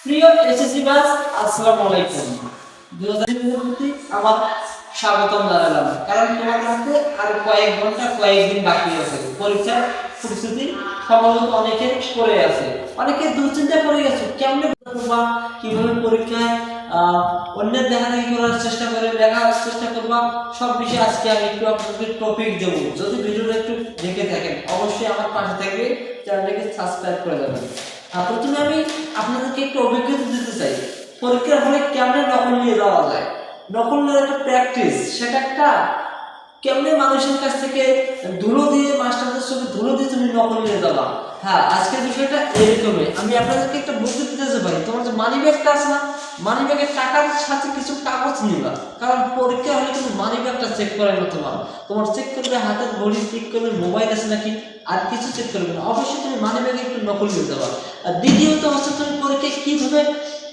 প্রিয় SSC batch, আসসালামু আলাইকুম। 2020 প্রতি আমার স্বাগতম জানালাম, কারণ তোমাদের হাতে আর কয়েক ঘন্টা কয়েকদিন বাকি আছে। পরীক্ষার প্রস্তুতি সম্ভবত অনেকের পড়ে আছে, অনেকে দুশ্চিন্তা করে গেছে কেমনে করবা, কিভাবে পরীক্ষায় অন্যের দেখাদেখি করার চেষ্টা করে লেখার চেষ্টা করবা। সব বিষয়ে আজকে আমি একটু আপনাদের টপিক দেবো। যদি ভিডিওটা একটু দেখে থাকেন অবশ্যই আমার পাশে থাকবে, চ্যানেলটাকে সাবস্ক্রাইব করে দেবেন। প্রথমে আমি আপনাদেরকে একটু অভিজ্ঞতা দিতে চাই পরীক্ষার হলে কেমনে নকল নিয়ে যাওয়া যায়। নকল নেওয়ার একটা প্র্যাকটিস, সেটা একটা কেমনে মানুষের কাছ থেকে ধুলো দিয়ে, মাস্টারদের সঙ্গে ধুলো দিয়ে তুমি নকল নিয়ে যাবা। হ্যাঁ, আজকের বিষয়টা এরকমই। আমি আপনাদেরকে একটা বুঝতে দিতেছি ভাই, তোমার যে মানি ব্যাগটা আছে না, মানি ব্যাগের টাকার সাথে কিছু কাগজ নিবা, কারণ পরীক্ষা হলে কিন্তু মানি ব্যাগটা চেক করে না। তোমার চেক করবে হাতের ঘড়ি, চেক করবে মোবাইল আছে নাকি, আর কিছু চেক করবে না। অবশ্যই তুমি মানি ব্যাগে একটু নকল নিয়ে যাবা। আর দ্বিতীয়ত হচ্ছে তুমি পরীক্ষায় কিভাবে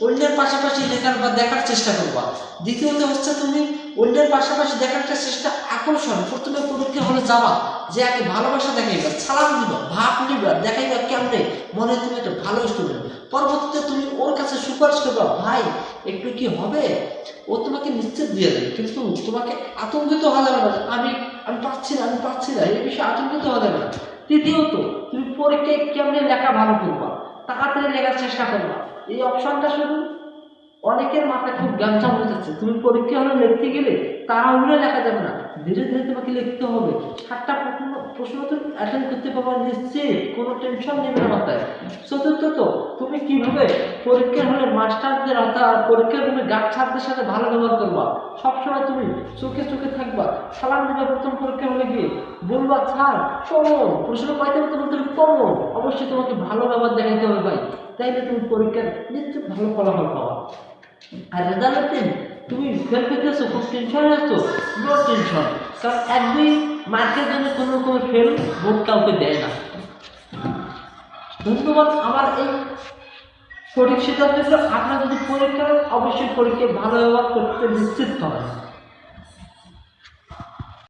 অন্যের পাশাপাশি লেখার বা দেখার চেষ্টা করবা। দ্বিতীয়ত হচ্ছে তুমি অন্যের পাশাপাশি দেখার চেষ্টা আকর্ষণ। প্রথমে পরীক্ষা হলে যাবা, যে আগে ভালোবাসা দেখাইবা, সালাম দিবা, ভাব নিবা, দেখাইবা কেমনে মনে তুমি একটা ভালো স্টুডেন্ট। পরবর্তীতে তুমি ওর কাছে সুপারিশ করবা, ভাই একটু কি হবে, ও তোমাকে নিশ্চিত দিয়ে দেবে। কিন্তু তোমাকে আতঙ্কিত হওয়া যাবে না, আমি আমি পাচ্ছি না এই বিষয়ে আতঙ্কিত হওয়া যাবে না। তৃতীয়ত তুমি পরীক্ষায় কেমনে লেখা ভালো করবা, তাড়াতাড়ি লেখার চেষ্টা করবা। এই অপশনটা শুধু অনেকের মাথায় খুব গ্যাঞ্জাম হয়ে যাচ্ছে। তুমি পরীক্ষা হলে লিখতে গেলে তাড়াহুড়ো লেখা যাবে না, ধীরে ধীরে তোমাকে লিখতে হবে। 7টা প্রশ্ন তুমি অ্যাটেন্ড করতে পারবা নিশ্চিত, কোনো টেনশন নেবে না মাথায়। চতুর্থত তুমি কিভাবে পরীক্ষার হলে মাস্টারদের অর্থাৎ পরীক্ষার রুমে গার্ড ছাত্রদের সাথে ভালো ব্যবহার করবা। সবসময় তুমি চোখে চোখে থাকবা, সালাম দিবা প্রথম পরীক্ষা হলে গিয়ে, বলবা স্যার কমন প্রশ্ন পাইতে বলতে কমন। অবশ্যই তোমাকে ভালো ব্যবহার দেখাইতে হবে ভাই, তাইলে তুমি পরীক্ষার নিশ্চিত ভালো ফলাফল পাওয়া। আর রেজাল্টের দিন তুমি ফেল করতেছো, খুব টেনশন আছো, নো টেনশন, কারণ 1-2 মার্কের জন্য কোনো রকমের ফেল বোর্ড কাউকে দেয় না। ধন্যবাদ। আমার এই সঠিক সিদ্ধান্ত ছিল, আপনারা যদি পরীক্ষা অবশ্যই পরীক্ষায় ভালো ব্যবহার করতে নিশ্চিত হন।